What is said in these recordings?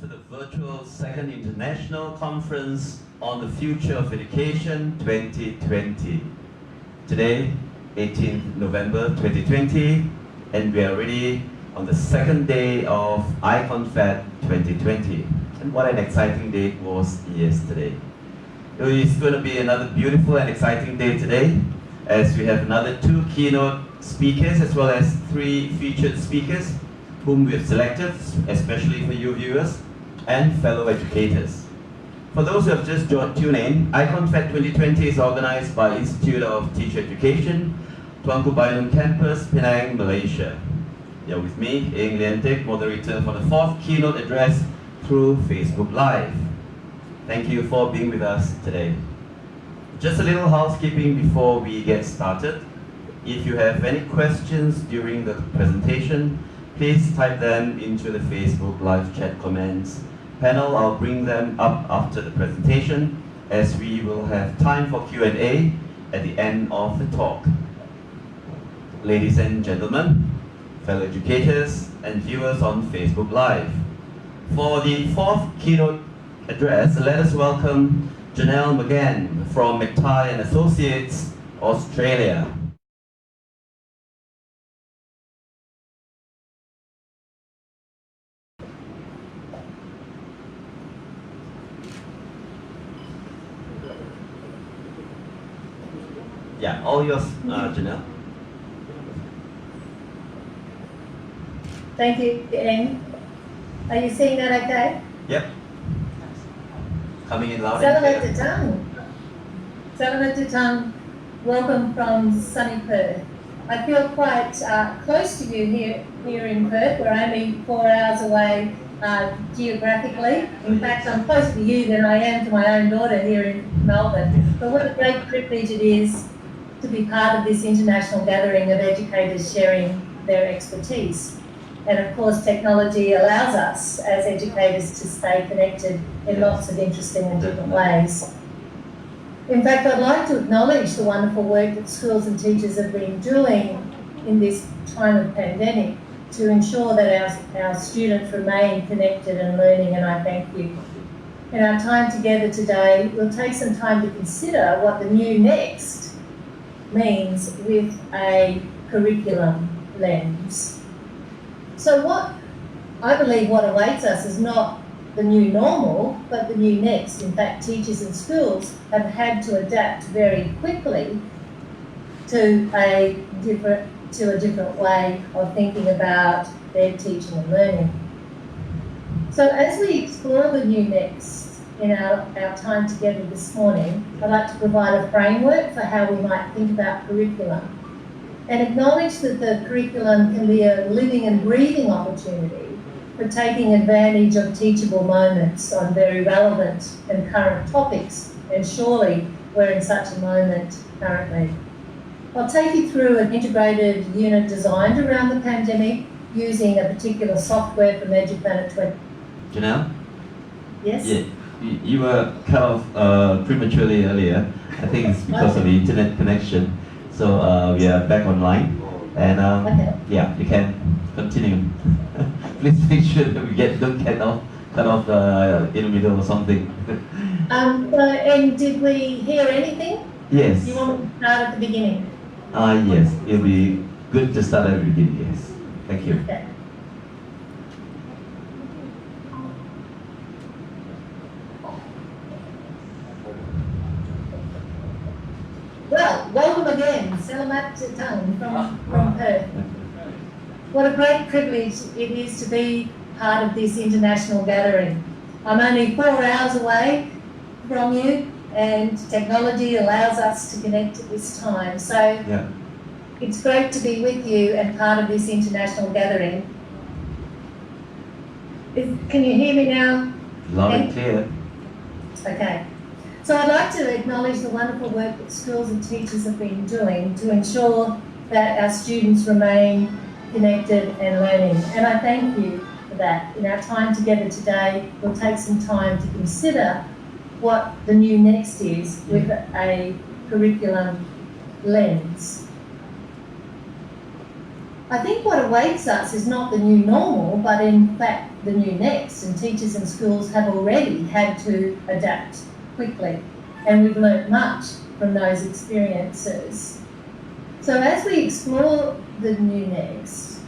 to the virtual Second International Conference on the Future of Education 2020. Today, 18th November 2020, and we are already on the second day of IconFed 2020. And what an exciting day it was yesterday. It's going to be another beautiful and exciting day today, as we have another 2 keynote speakers as well as 3 featured speakers whom we have selected, especially for you viewers and fellow educators. For those who have just tuned in, IconFed 2020 is organized by Institute of Teacher Education, Tuanku Baidun Campus, Penang, Malaysia. You're with me, Eng Liantek, moderator for the 4th keynote address through Facebook Live. Thank you for being with us today. Just a little housekeeping before we get started. If you have any questions during the presentation, please type them into the Facebook Live chat comments panel. I'll bring them up after the presentation, as we will have time for Q&A at the end of the talk. Ladies and gentlemen, fellow educators and viewers on Facebook Live, for the 4th keynote address, let us welcome Janelle McGann from McTighe and Associates, Australia. Yeah, all yours, Janelle. Thank you, Eng. Are you seeing that okay? Yep. Coming in loud and Selamat clear. Datang. Selamat Datang. Welcome from sunny Perth. I feel quite close to you here in Perth. We're only 4 hours away geographically. In fact, I'm closer to you than I am to my own daughter here in Melbourne. But what a great privilege it is to be part of this international gathering of educators sharing their expertise. And of course, technology allows us as educators to stay connected in lots of interesting and different ways. In fact, I'd like to acknowledge the wonderful work that schools and teachers have been doing in this time of pandemic to ensure that our students remain connected and learning, and I thank you. In our time together today, we'll take some time to consider what the new next means with a curriculum lens. So I believe what awaits us is not the new normal, but the new next. In fact, teachers and schools have had to adapt very quickly to a different way of thinking about their teaching and learning. So as we explore the new next in our time together this morning, I'd like to provide a framework for how we might think about curriculum and acknowledge that the curriculum can be a living and breathing opportunity for taking advantage of teachable moments on very relevant and current topics, and surely we're in such a moment currently. I'll take you through an integrated unit designed around the pandemic using a particular software from EduPlanet 20. Janelle? Yes? Yeah, you were cut off prematurely earlier. I think it's because of the internet connection. So we are back online, and Okay. yeah, you can continue. Please make sure that we don't get cut off in the middle or something. And did we hear anything? Yes. You want me to start at the beginning? Yes, it'll be good to start at the beginning. Yes, thank you. Okay. Well, welcome again, Selamat Datang from Perth. What a great privilege it is to be part of this international gathering. I'm only 4 hours away from you, and technology allows us to connect at this time. So Yeah. it's great to be with you and part of this international gathering. Can you hear me now? Loud and clear. Okay. So I'd like to acknowledge the wonderful work that schools and teachers have been doing to ensure that our students remain connected and learning. And I thank you for that. In our time together today, we'll take some time to consider what the new next is with a curriculum lens. I think what awaits us is not the new normal, but in fact the new next, and teachers and schools have already had to adapt quickly, and we've learnt much from those experiences. So as we explore the new next,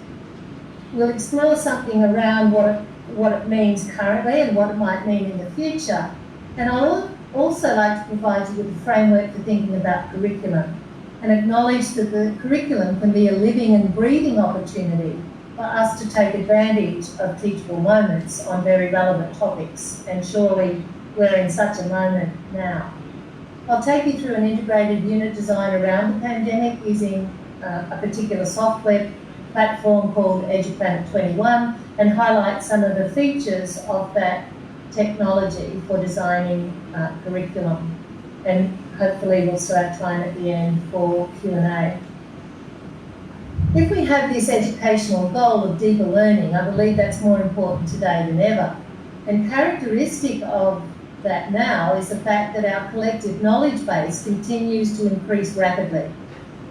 we'll explore something around what it means currently and what it might mean in the future. And I'll also like to provide you with a framework for thinking about curriculum and acknowledge that the curriculum can be a living and breathing opportunity for us to take advantage of teachable moments on very relevant topics, and surely we're in such a moment now. I'll take you through an integrated unit design around the pandemic using a particular software platform called EduPlanet 21 and highlight some of the features of that technology for designing curriculum. And hopefully we'll still have time at the end for Q&A. If we have this educational goal of deeper learning, I believe that's more important today than ever. And characteristic of that now is the fact that our collective knowledge base continues to increase rapidly,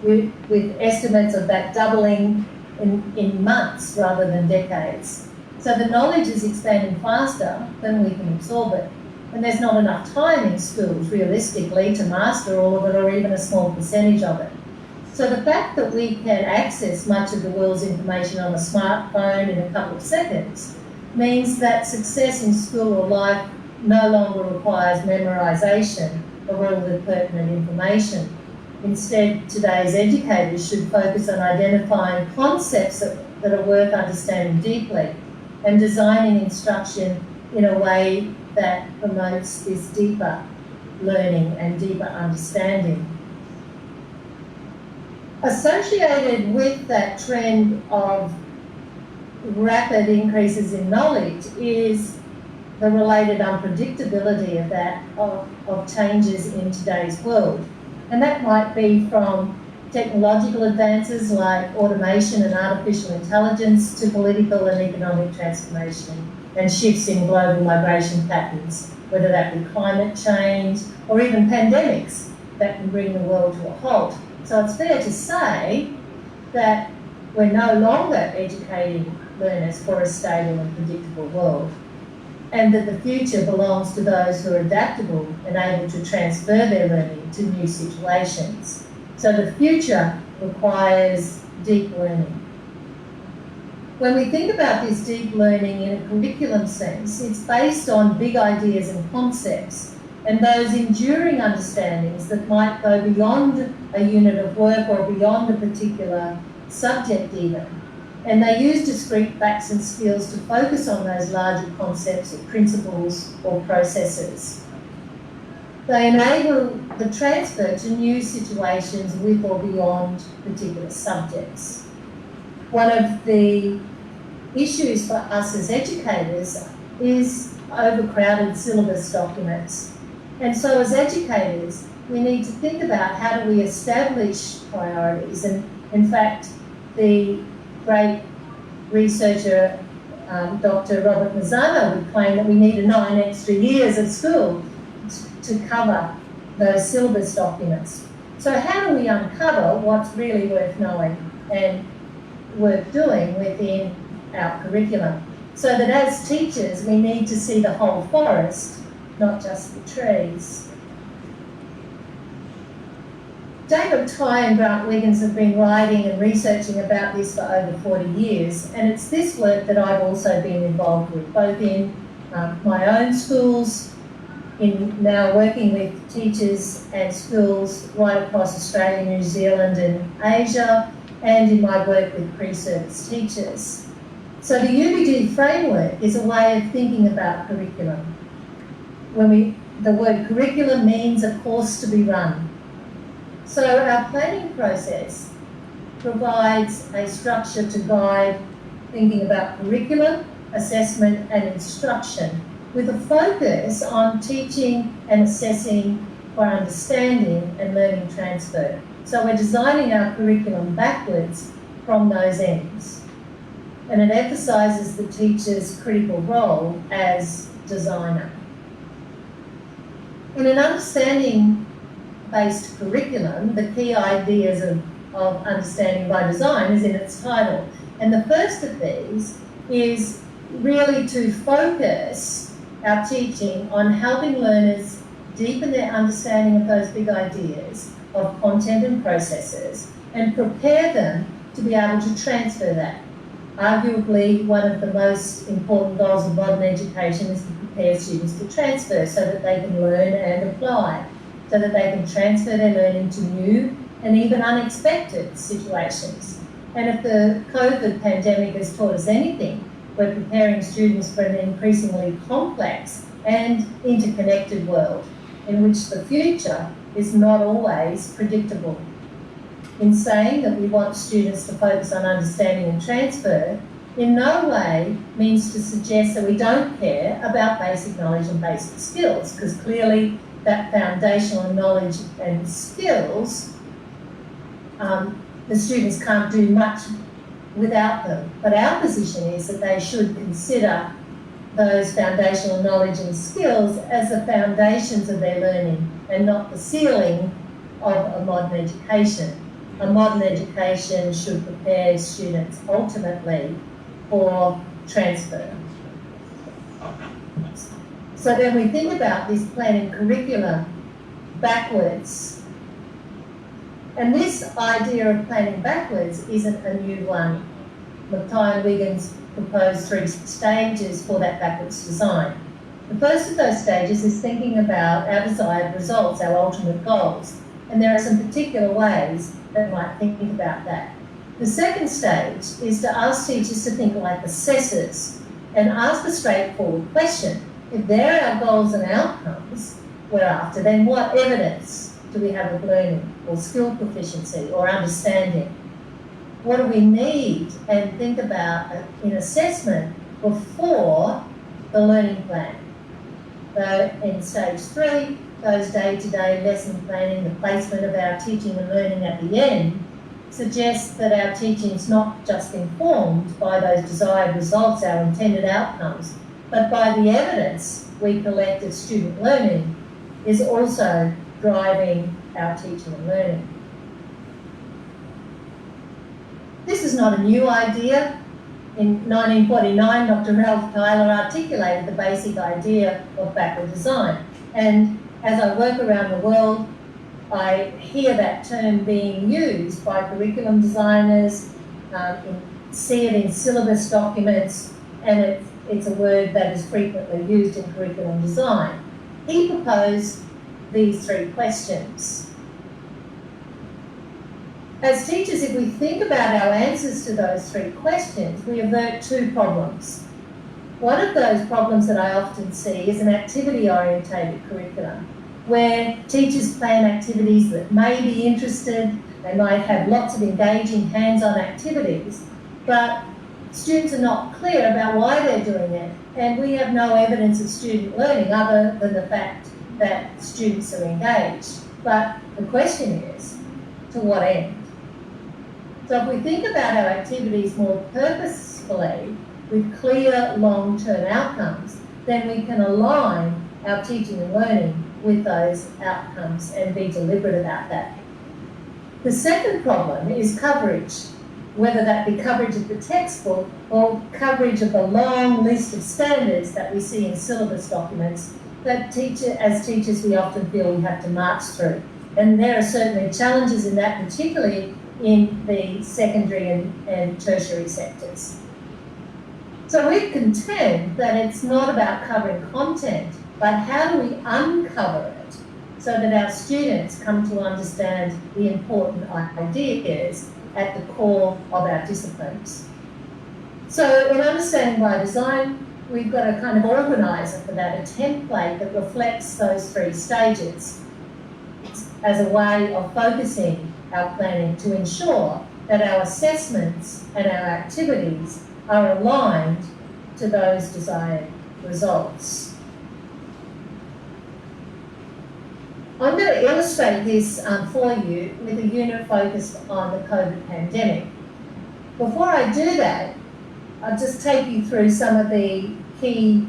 with estimates of that doubling in months rather than decades. So the knowledge is expanding faster than we can absorb it. And there's not enough time in schools, realistically, to master all of it or even a small percentage of it. So the fact that we can access much of the world's information on a smartphone in a couple of seconds means that success in school or life no longer requires memorisation of all the pertinent information. Instead, today's educators should focus on identifying concepts that are worth understanding deeply and designing instruction in a way that promotes this deeper learning and deeper understanding. Associated with that trend of rapid increases in knowledge is the related unpredictability of changes in today's world. And that might be from technological advances like automation and artificial intelligence to political and economic transformation and shifts in global migration patterns, whether that be climate change or even pandemics that can bring the world to a halt. So it's fair to say that we're no longer educating learners for a stable and predictable world, and that the future belongs to those who are adaptable and able to transfer their learning to new situations. So the future requires deep learning. When we think about this deep learning in a curriculum sense, it's based on big ideas and concepts and those enduring understandings that might go beyond a unit of work or beyond a particular subject even. And they use discrete facts and skills to focus on those larger concepts or principles or processes. They enable the transfer to new situations with or beyond particular subjects. One of the issues for us as educators is overcrowded syllabus documents. And so as educators, we need to think about how do we establish priorities. And in fact, the great researcher, Dr. Robert Mazzano, would claim that we needed 9 extra years at school to cover those syllabus documents. So how do we uncover what's really worth knowing and worth doing within our curriculum? So that as teachers, we need to see the whole forest, not just the trees. McTighe and Grant Wiggins have been writing and researching about this for over 40 years, and it's this work that I've also been involved with, both in my own schools, in now working with teachers and schools right across Australia, New Zealand and Asia, and in my work with pre-service teachers. So the UbD framework is a way of thinking about curriculum. The word curriculum means a course to be run. So our planning process provides a structure to guide thinking about curriculum, assessment and instruction with a focus on teaching and assessing for understanding and learning transfer. So we're designing our curriculum backwards from those ends. And it emphasises the teacher's critical role as designer. In an understanding-based curriculum, the key ideas of of Understanding by Design is in its title. And the first of these is really to focus our teaching on helping learners deepen their understanding of those big ideas of content and processes and prepare them to be able to transfer that. Arguably, one of the most important goals of modern education is to prepare students to transfer so that they can learn and apply, so that they can transfer their learning to new and even unexpected situations. And if the COVID pandemic has taught us anything, we're preparing students for an increasingly complex and interconnected world in which the future is not always predictable. In saying that we want students to focus on understanding and transfer, in no way means to suggest that we don't care about basic knowledge and basic skills, because clearly that foundational knowledge and skills, the students can't do much without them. But our position is that they should consider those foundational knowledge and skills as the foundations of their learning and not the ceiling of a modern education. A modern education should prepare students ultimately for transfer. So then we think about this planning curriculum backwards. And this idea of planning backwards isn't a new one. McTighe and Wiggins proposed 3 stages for that backwards design. The first of those stages is thinking about our desired results, our ultimate goals. And there are some particular ways that we might think about that. The second stage is to ask teachers to think like assessors and ask a straightforward question. If they're our goals and outcomes we're after, then what evidence do we have of learning or skill proficiency or understanding? What do we need and think about in assessment before the learning plan? So in stage 3, those day-to-day lesson planning, the placement of our teaching and learning at the end, suggests that our teaching is not just informed by those desired results, our intended outcomes, but by the evidence we collect of student learning is also driving our teaching and learning. This is not a new idea. In 1949, Dr. Ralph Tyler articulated the basic idea of backward design. And as I work around the world, I hear that term being used by curriculum designers, see it in syllabus documents, and it's a word that is frequently used in curriculum design. He proposed these 3 questions. As teachers, if we think about our answers to those 3 questions, we avert 2 problems. One of those problems that I often see is an activity-orientated curriculum, where teachers plan activities that may be interested, they might have lots of engaging hands-on activities, but students are not clear about why they're doing it, and we have no evidence of student learning other than the fact that students are engaged. But the question is, to what end? So if we think about our activities more purposefully, with clear long-term outcomes, then we can align our teaching and learning with those outcomes and be deliberate about that. The second problem is coverage, whether that be coverage of the textbook or coverage of the long list of standards that we see in syllabus documents that as teachers we often feel we have to march through. And there are certainly challenges in that, particularly in the secondary and tertiary sectors. So we contend that it's not about covering content, but how do we uncover it so that our students come to understand the important ideas at the core of our disciplines. So in Understanding by Design, we've got a kind of organiser for that, a template that reflects those 3 stages as a way of focusing our planning to ensure that our assessments and our activities are aligned to those desired results. I'm going to illustrate this for you with a unit focused on the COVID pandemic. Before I do that, I'll just take you through some of the key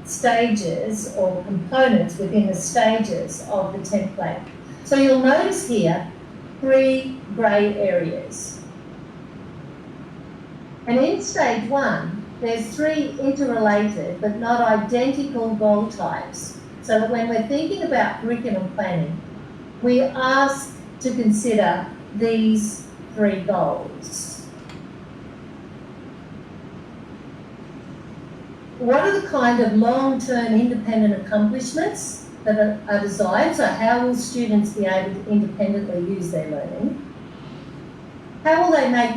stages or components within the stages of the template. So you'll notice here 3 grey areas. And in stage 1, there's 3 interrelated but not identical goal types. So that when we're thinking about curriculum planning, we ask to consider these 3 goals. What are the kind of long-term independent accomplishments that are desired? So how will students be able to independently use their learning? How will they make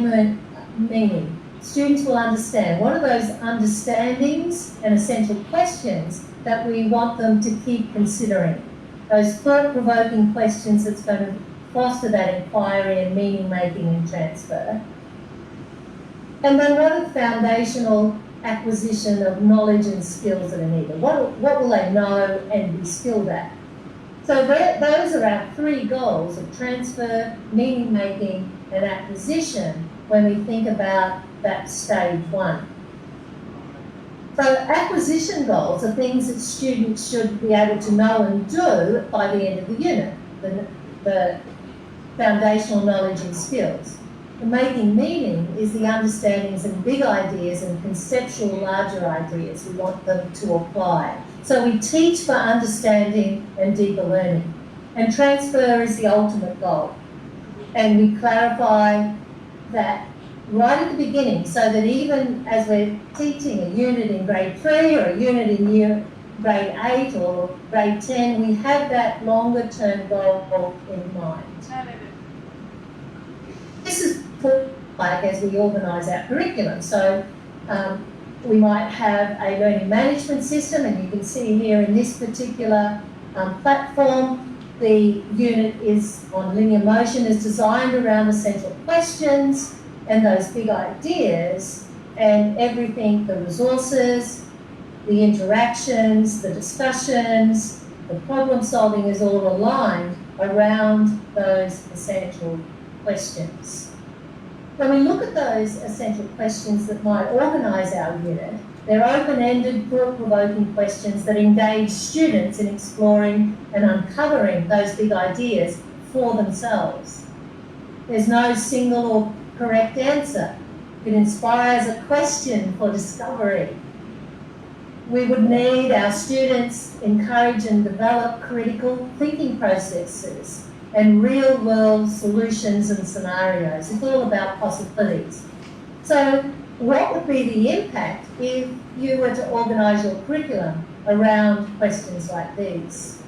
meaning? Students will understand. What are those understandings and essential questions that we want them to keep considering? Those thought-provoking questions that's going to foster that inquiry and meaning-making and transfer. And then what are the foundational acquisition of knowledge and skills that are needed? What will they know and be skilled at? So those are our 3 goals of transfer, meaning-making and acquisition when we think about that stage 1. So acquisition goals are things that students should be able to know and do by the end of the unit, the foundational knowledge and skills. The making meaning is the understandings and big ideas and conceptual larger ideas we want them to apply. So we teach for understanding and deeper learning. And transfer is the ultimate goal. And we clarify that right at the beginning so that even as we're teaching a unit in grade 3 or a unit in grade 8 or grade 10, we have that longer term goal in mind. This is like as we organise our curriculum. So we might have a learning management system, and you can see here in this particular platform, the unit is on linear motion, is designed around essential questions and those big ideas, and everything, the resources, the interactions, the discussions, the problem solving is all aligned around those essential questions. When we look at those essential questions that might organise our unit, they're open-ended, thought-provoking questions that engage students in exploring and uncovering those big ideas for themselves. There's no single or correct answer. It inspires a question for discovery. We would need our students encourage and develop critical thinking processes and real-world solutions and scenarios. It's all about possibilities. So what would be the impact if you were to organise your curriculum around questions like these?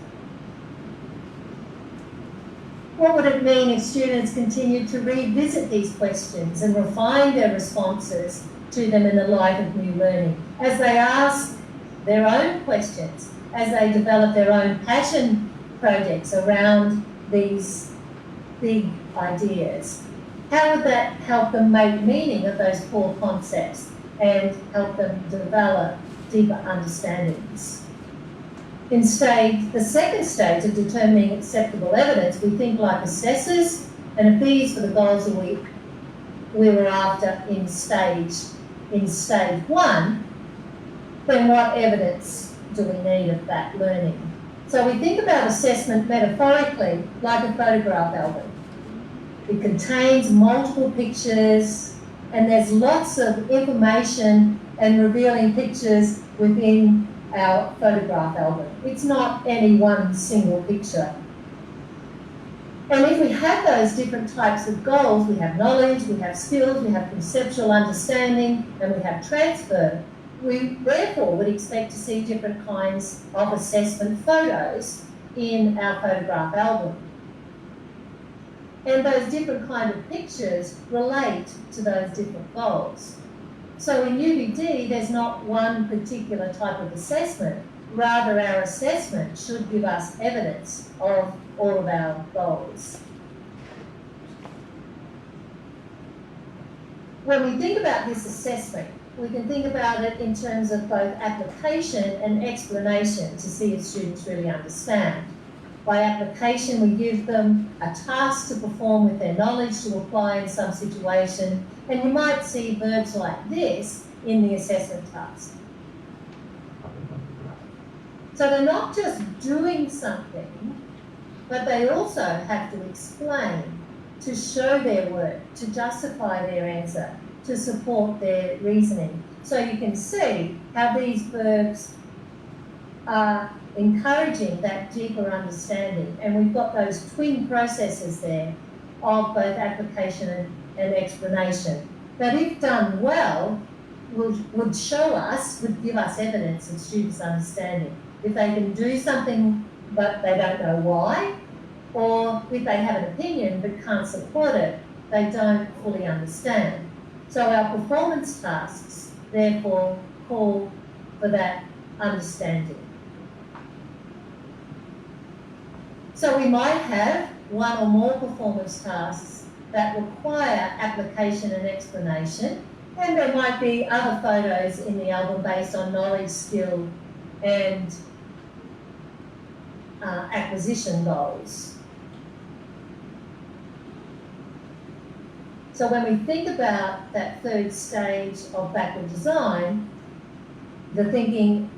What would it mean if students continued to revisit these questions and refine their responses to them in the light of new learning? As they ask their own questions, as they develop their own passion projects around these big ideas, how would that help them make meaning of those core concepts and help them develop deeper understandings? In the second stage of determining acceptable evidence, we think like assessors, and if these were the goals that we were after in stage 1, then what evidence do we need of that learning? So we think about assessment metaphorically like a photograph album. It contains multiple pictures, and there's lots of information and revealing pictures within our photograph album. It's not any one single picture. And if we have those different types of goals, we have knowledge, we have skills, we have conceptual understanding, and we have transfer, we therefore would expect to see different kinds of assessment photos in our photograph album. And those different kind of pictures relate to those different goals. So in UbD, there's not one particular type of assessment. Rather, our assessment should give us evidence of all of our goals. When we think about this assessment, we can think about it in terms of both application and explanation to see if students really understand. By application, we give them a task to perform with their knowledge to apply in some situation, and you might see verbs like this in the assessment task. So they're not just doing something, but they also have to explain to show their work, to justify their answer, to support their reasoning. So you can see how these verbs are encouraging that deeper understanding. And we've got those twin processes there of both application and explanation that, if done well, would show us, would give us evidence of students' understanding. If they can do something but they don't know why, or if they have an opinion but can't support it, they don't fully understand. So our performance tasks, therefore, call for that understanding. So we might have one or more performance tasks that require application and explanation, and there might be other photos in the album based on knowledge, skill, and acquisition goals. So when we think about that third stage of backward design, the thinking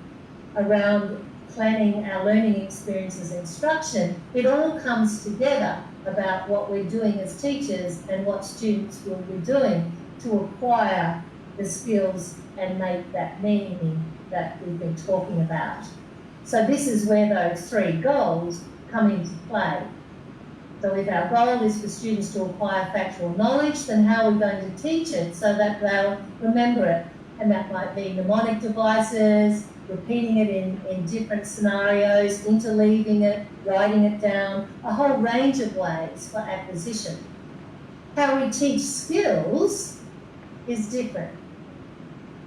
around planning our learning experiences instruction, it all comes together about what we're doing as teachers and what students will be doing to acquire the skills and make that meaning that we've been talking about. So this is where those three goals come into play. So if our goal is for students to acquire factual knowledge, then how are we going to teach it so that they'll remember it? And that might be mnemonic devices, repeating it in different scenarios, interleaving it, writing it down, a whole range of ways for acquisition. How we teach skills is different.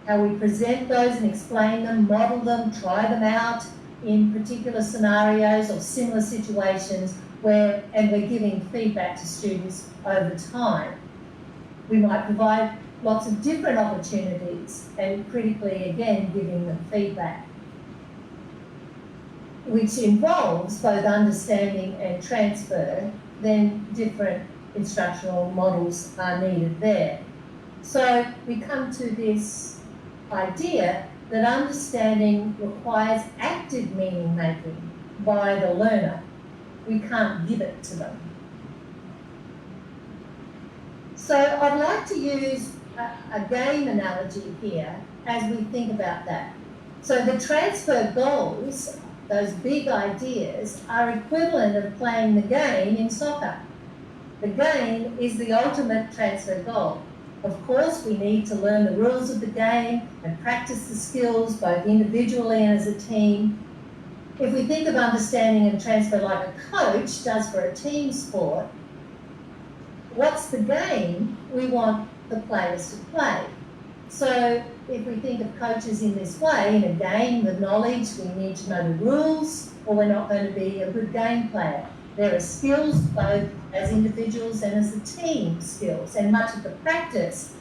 How we present those and explain them, model them, try them out in particular scenarios or similar situations and we're giving feedback to students over time. We might provide lots of different opportunities and critically, again, giving them feedback, which involves both understanding and transfer. Then different instructional models are needed there. So we come to this idea that understanding requires active meaning making by the learner. We can't give it to them. So I'd like to use a game analogy here as we think about that. So the transfer goals, those big ideas, are equivalent of playing the game in soccer. The game is the ultimate transfer goal. Of course, we need to learn the rules of the game and practice the skills both individually and as a team. If we think of understanding and transfer like a coach does for a team sport, what's the game we want the players to play? So if we think of coaches in this way, in a game, the knowledge, we need to know the rules, or we're not going to be a good game player. There are skills both as individuals and as a team skills, and much of the practice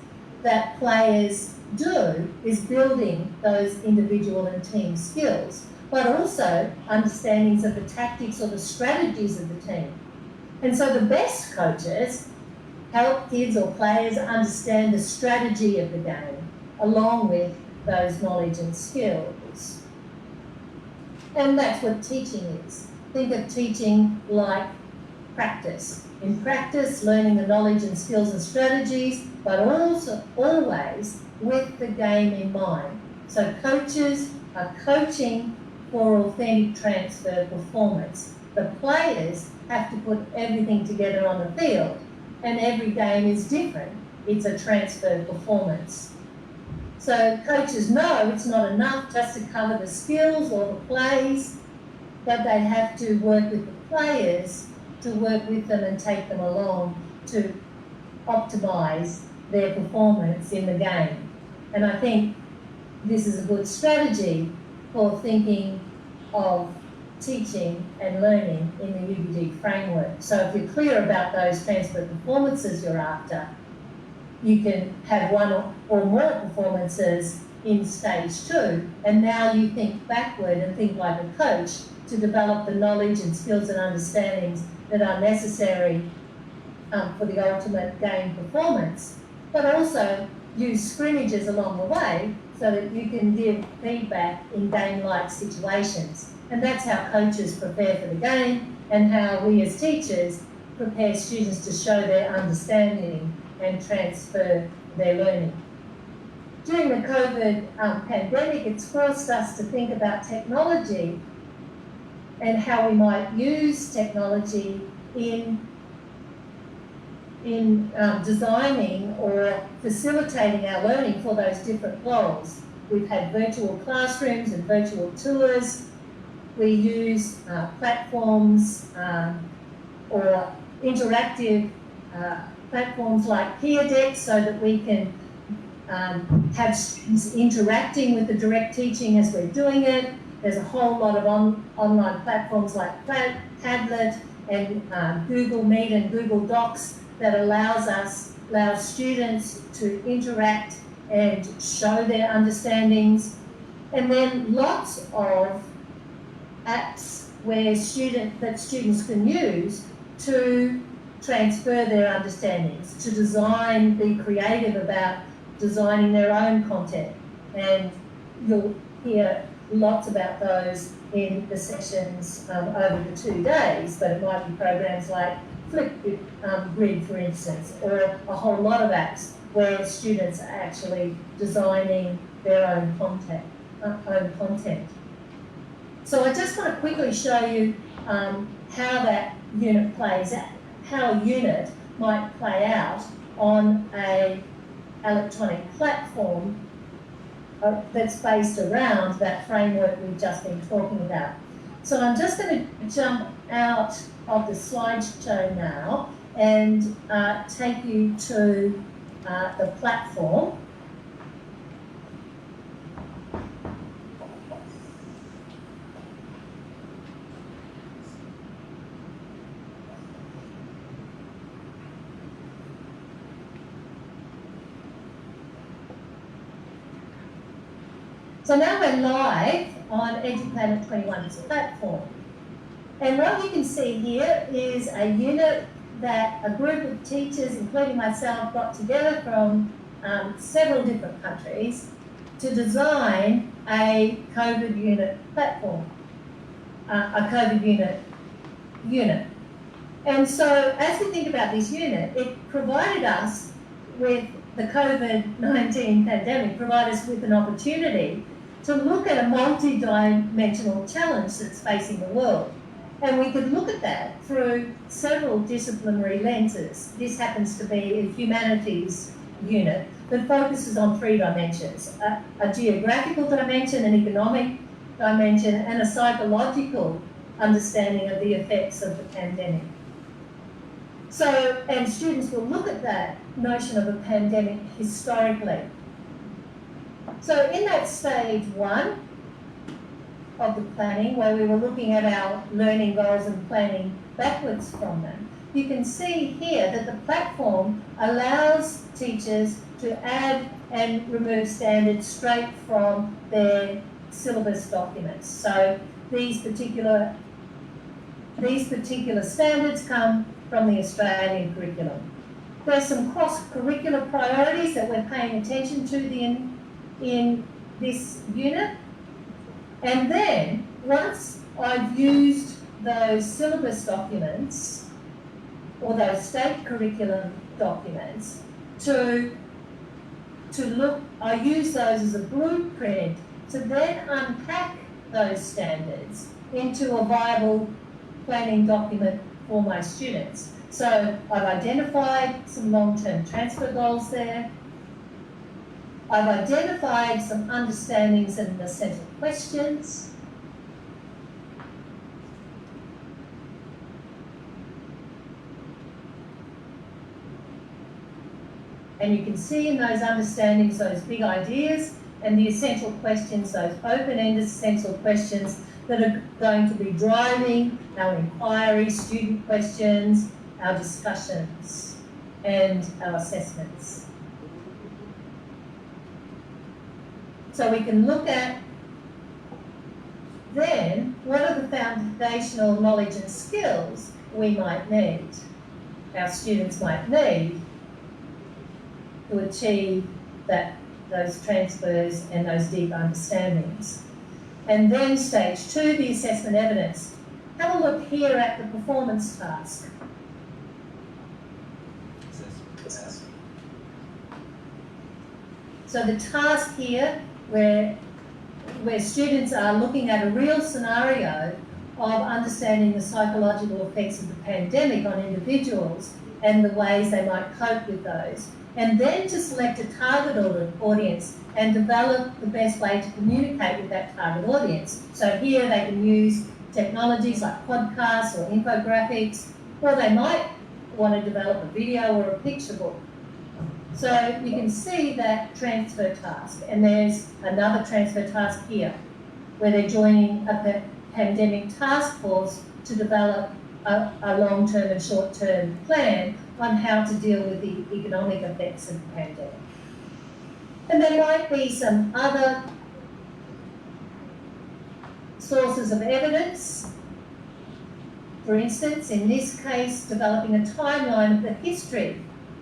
that players do is building those individual and team skills, but also understandings of the tactics or the strategies of the team. And so the best coaches help kids or players understand the strategy of the game, along with those knowledge and skills. And that's what teaching is. Think of teaching like practice. In practice, learning the knowledge and skills and strategies, but also always with the game in mind. So coaches are coaching for authentic transfer performance. The players have to put everything together on the field, and every game is different. It's a transfer performance. So coaches know it's not enough just to cover the skills or the plays, but they have to work with the players to work with them and take them along to optimise their performance in the game. And I think this is a good strategy for thinking of teaching and learning in the UbD framework. So if you're clear about those transfer performances you're after, you can have one or more performances in stage 2, and now you think backward and think like a coach to develop the knowledge and skills and understandings that are necessary for the ultimate game performance, but also use scrimmages along the way so that you can give feedback in game-like situations. And that's how coaches prepare for the game and how we as teachers prepare students to show their understanding and transfer their learning. During the COVID pandemic, it's forced us to think about technology and how we might use technology in designing or facilitating our learning for those different goals. We've had virtual classrooms and virtual tours. We use platforms or interactive platforms like Peer Deck so that we can have students interacting with the direct teaching as we're doing it. There's a whole lot of online platforms like Padlet and Google Meet and Google Docs that allows students to interact and show their understandings. And then lots of apps where students can use to transfer their understandings, to design, be creative about designing their own content. And you'll hear lots about those in the sessions over the 2 days, but it might be programs like Flipgrid, for instance, or a whole lot of apps where students are actually designing their own content. So I just want to quickly show you how that unit plays out, how a unit might play out on an electronic platform that's based around that framework we've just been talking about. So I'm just going to jump out of the slideshow now and take you to the platform. So now we're live on EduPlanet 21's platform. And what you can see here is a unit that a group of teachers, including myself, got together from several different countries to design a COVID unit platform, a COVID unit. And so as we think about this unit, it provided us with the COVID-19 pandemic, provided us with an opportunity to look at a multi-dimensional challenge that's facing the world. And we could look at that through several disciplinary lenses. This happens to be a humanities unit that focuses on 3 dimensions, a geographical dimension, an economic dimension, and a psychological understanding of the effects of the pandemic. So, and students will look at that notion of a pandemic historically. So in that stage 1 of the planning, where we were looking at our learning goals and planning backwards from them, you can see here that the platform allows teachers to add and remove standards straight from their syllabus documents. So these particular standards come from the Australian curriculum. There's some cross-curricular priorities that we're paying attention to in this unit. And then, once I've used those syllabus documents, or those state curriculum documents, to look, I use those as a blueprint to then unpack those standards into a viable planning document for my students. So I've identified some long-term transfer goals there. I've identified some understandings and essential questions. And you can see in those understandings those big ideas and the essential questions, those open-ended essential questions that are going to be driving our inquiry, student questions, our discussions, and our assessments. So we can look at then what are the foundational knowledge and skills we might need, our students might need to achieve those transfers and those deep understandings. And then stage 2, the assessment evidence. Have a look here at the performance task. So the task here, where students are looking at a real scenario of understanding the psychological effects of the pandemic on individuals and the ways they might cope with those, and then to select a target audience and develop the best way to communicate with that target audience. So here they can use technologies like podcasts or infographics, or they might want to develop a video or a picture book. So you can see that transfer task, and there's another transfer task here, where they're joining a pandemic task force to develop a long-term and short-term plan on how to deal with the economic effects of the pandemic. And there might be some other sources of evidence. For instance, in this case, developing a timeline of the history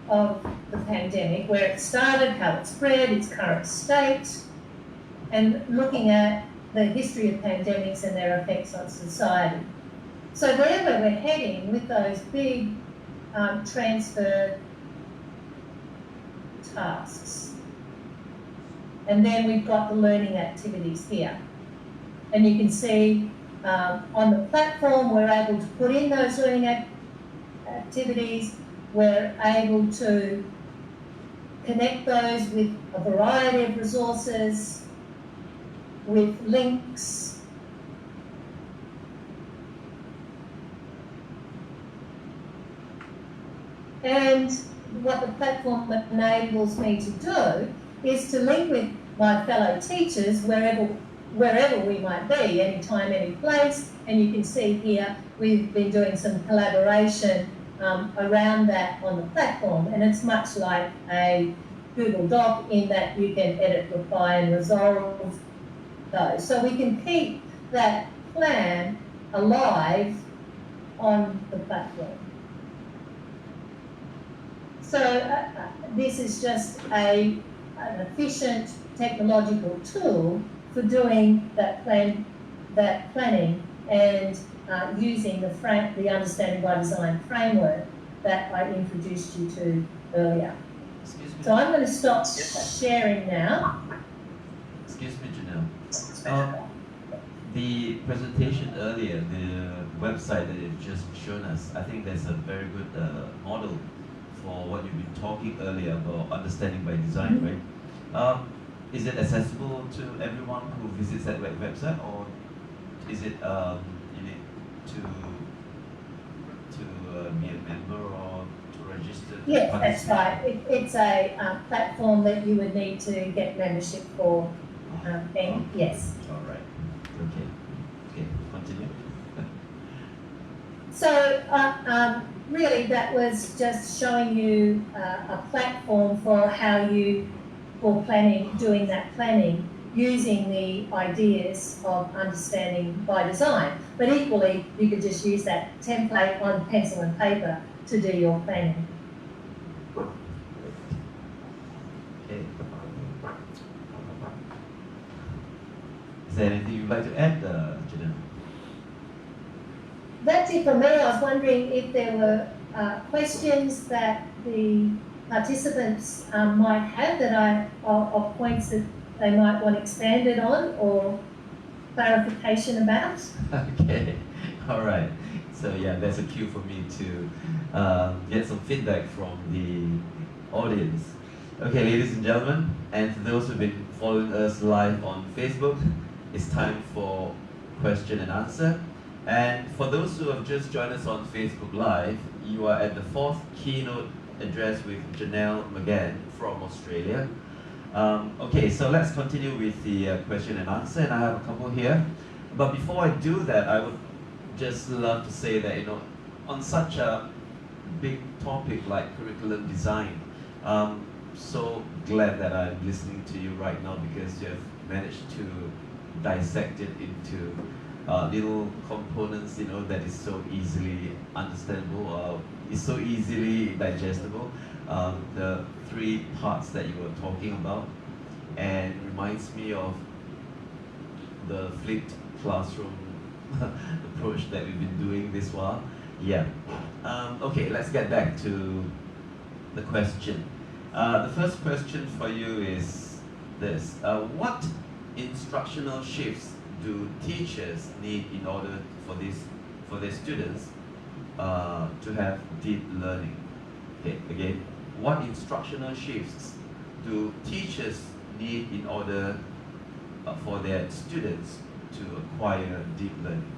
of the pandemic, where it started, how it spread, its current state, and looking at the history of pandemics and their effects on society. So there where we're heading with those big transfer tasks. And then we've got the learning activities here. And you can see on the platform, we're able to put in those learning activities. We're able to connect those with a variety of resources, with links. And what the platform enables me to do is to link with my fellow teachers wherever we might be, anytime, any place. And you can see here we've been doing some collaboration around that on the platform, and it's much like a Google Doc in that you can edit, reply and resolve those. So we can keep that plan alive on the platform. So this is just an efficient technological tool for doing that planning and using the Understanding by Design framework that I introduced you to earlier. Excuse me. So I'm going to stop sharing now. Excuse me, Janelle. The presentation earlier, the website that you've just shown us, I think there's a very good model for what you've been talking earlier about understanding by design, right? Is it accessible to everyone who visits that website, or is it you need to be a member or to register? Yes, that's right. It's a platform that you would need to get membership for. Yes. All right. Okay. Continue. So really, that was just showing you a platform for how for planning, doing that planning, using the ideas of understanding by design. But equally, you could just use that template on pencil and paper to do your planning. Okay. Is there anything you'd like to add, Janelle? That's it for me. I was wondering if there were questions that the participants might have of points that they might want expanded on or clarification about. Okay, all right. So yeah, there's a cue for me to get some feedback from the audience. Okay, ladies and gentlemen, and for those who've been following us live on Facebook, it's time for question and answer. And for those who have just joined us on Facebook Live, you are at the 4th Keynote address with Janelle McGann from Australia. Okay, so let's continue with the question and answer, and I have a couple here. But before I do that, I would just love to say that, on such a big topic like curriculum design, so glad that I'm listening to you right now, because you have managed to dissect it into little components, that is so easily understandable, is so easily digestible. The 3 parts that you were talking about, and reminds me of the flipped classroom approach that we've been doing this while. Yeah. Okay, let's get back to the question. The first question for you is this. What instructional shifts do teachers need in order for their students to have deep learning? Okay, again, what instructional shifts do teachers need in order for their students to acquire deep learning?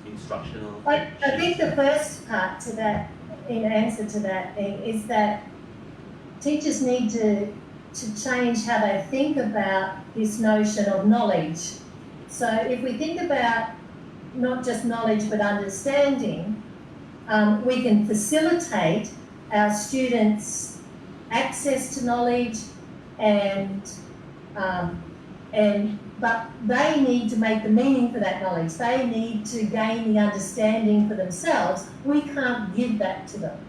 Instructional I think shifts. the first part to that, in answer to that thing, is that teachers need to change how they think about this notion of knowledge. So if we think about not just knowledge but understanding, we can facilitate our students' access to knowledge but they need to make the meaning for that knowledge. They need to gain the understanding for themselves. We can't give that to them.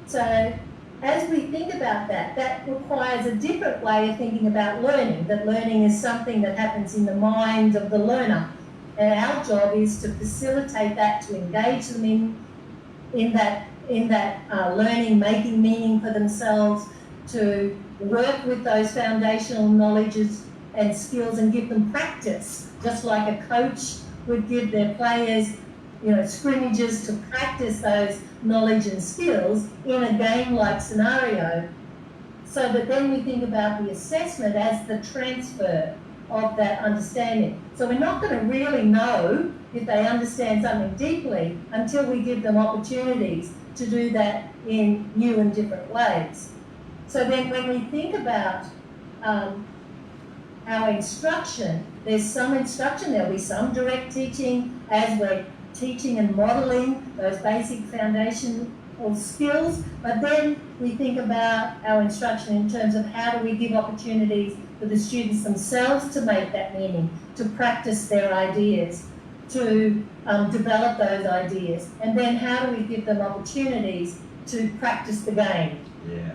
So as we think about that, that requires a different way of thinking about learning, that learning is something that happens in the mind of the learner. And our job is to facilitate that, to engage them in that learning, making meaning for themselves, to work with those foundational knowledges and skills and give them practice, just like a coach would give their players, scrimmages to practice those knowledge and skills in a game-like scenario, so that then we think about the assessment as the transfer of that understanding. So we're not going to really know if they understand something deeply until we give them opportunities to do that in new and different ways. So then when we think about our instruction, there's some instruction, there'll be some direct teaching as we're teaching and modelling those basic foundational skills, but then we think about our instruction in terms of how do we give opportunities for the students themselves to make that meaning, to practice their ideas, to develop those ideas, and then how do we give them opportunities to practice the game. Yeah.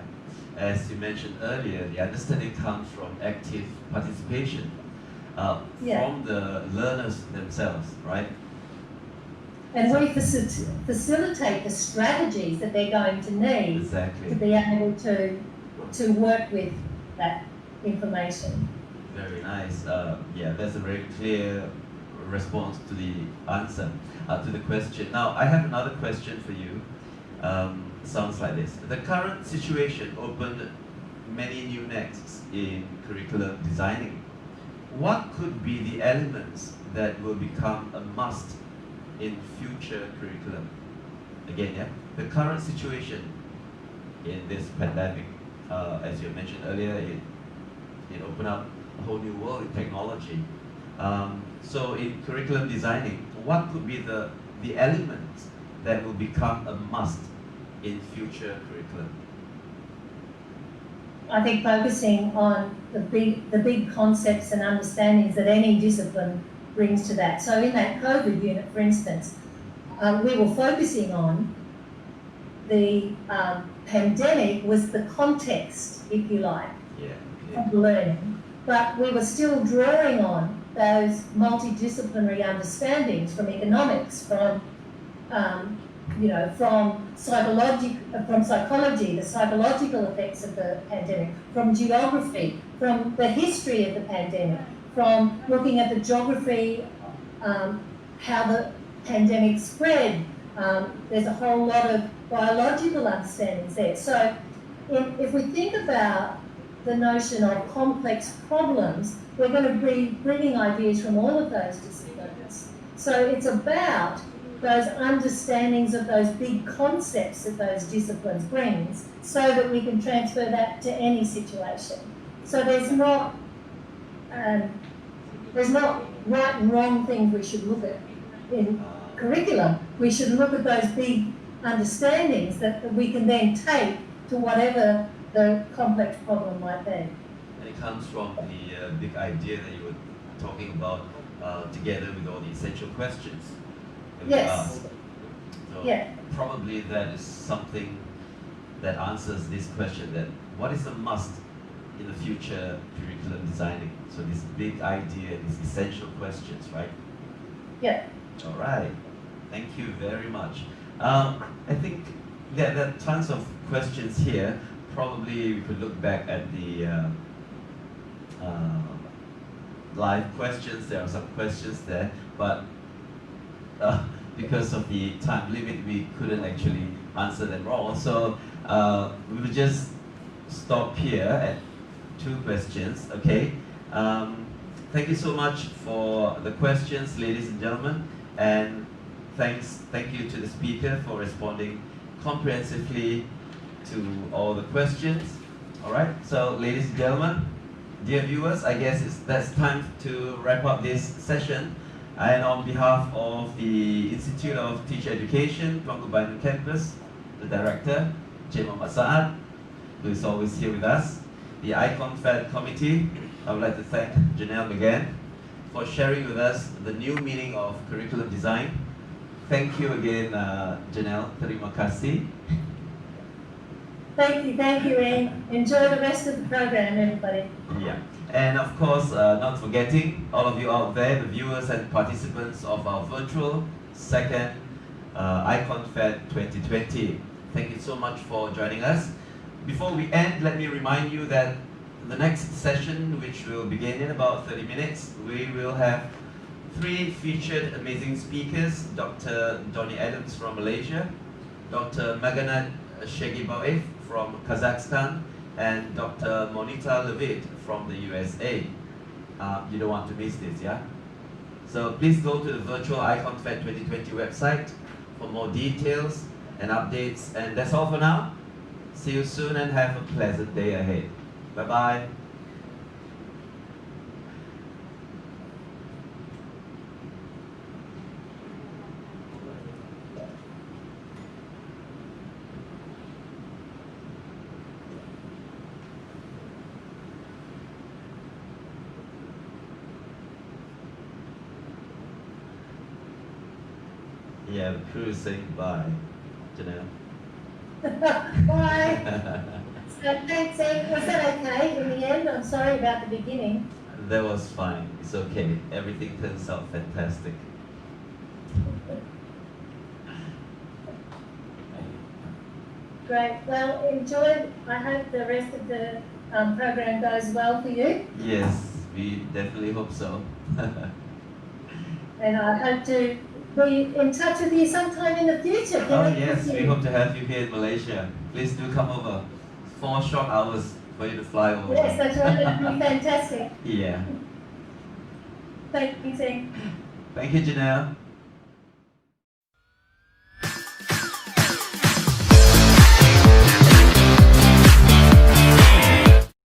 As you mentioned earlier, the understanding comes from active participation from the learners themselves, right? And we facilitate the strategies that they're going to need to be able to work with that information. Very nice. Yeah, that's a very clear response to the answer, to the question. Now, I have another question for you. Sounds like this. The current situation opened many new nexts in curriculum designing. What could be the elements that will become a must in future curriculum? Again, yeah, the current situation in this pandemic, as you mentioned earlier, it opened up a whole new world in technology. So in curriculum designing, what could be the elements that will become a must in future curriculum? I think focusing on the big concepts and understandings that any discipline brings to that. So in that COVID unit, for instance, we were focusing on the pandemic was the context, if you like, of learning, but we were still drawing on those multidisciplinary understandings from economics, from psychology, the psychological effects of the pandemic, from geography, from the history of the pandemic, from looking at the geography, how the pandemic spread. There's a whole lot of biological understandings there. So if we think about the notion of complex problems, we're going to be bringing ideas from all of those disciplines. So it's about those understandings of those big concepts that those disciplines brings, so that we can transfer that to any situation. So there's not right and wrong things we should look at in curriculum. We should look at those big understandings that we can then take to whatever the complex problem might be. And it comes from the big idea that you were talking about together with all the essential questions. Yes. So probably that is something that answers this question, that what is a must in the future curriculum designing? So this big idea, these essential questions, right? Yeah. All right. Thank you very much. I think there are tons of questions here, probably we could look back at the live questions. There are some questions there, but because of the time limit, we couldn't actually answer them all. So we will just stop here at 2 questions, okay? Thank you so much for the questions, ladies and gentlemen, and thank you to the speaker for responding comprehensively to all the questions. All right, so ladies and gentlemen, dear viewers, I guess that's time to wrap up this session. And on behalf of the Institute of Teacher Education, Tuanku Bandung Campus, the director, Cik Muhammad Saad, who is always here with us, the Icon Fed Committee, I would like to thank Janelle McGann for sharing with us the new meaning of curriculum design. Thank you again, Janelle. Terima kasih. Thank you, Ian. Enjoy the rest of the program, everybody. Yeah, and of course, not forgetting all of you out there, the viewers and participants of our virtual second Icon Fed 2020. Thank you so much for joining us. Before we end, let me remind you that the next session, which will begin in about 30 minutes, we will have 3 featured amazing speakers: Dr. Donny Adams from Malaysia, Dr. McGann from Kazakhstan, and Dr. Monita Levitt from the USA. You don't want to miss this, yeah? So please go to the virtual Icon Fed 2020 website for more details and updates. And that's all for now. See you soon and have a pleasant day ahead. Bye-bye. Yeah, the crew is saying bye, Janelle. Bye. So thanks, Ian. Was that okay in the end? I'm sorry about the beginning. That was fine. It's okay. Everything turns out fantastic. Great. Well, enjoy. I hope the rest of the program goes well for you. Yes, we definitely hope so. And I hope to be in touch with you sometime in the future. Oh yes, we hope to have you here in Malaysia. Please do come over. 4 short hours for you to fly over. Yes, that's right. It'll be fantastic. Yeah. Thank you, Ian. Thank you, Janelle.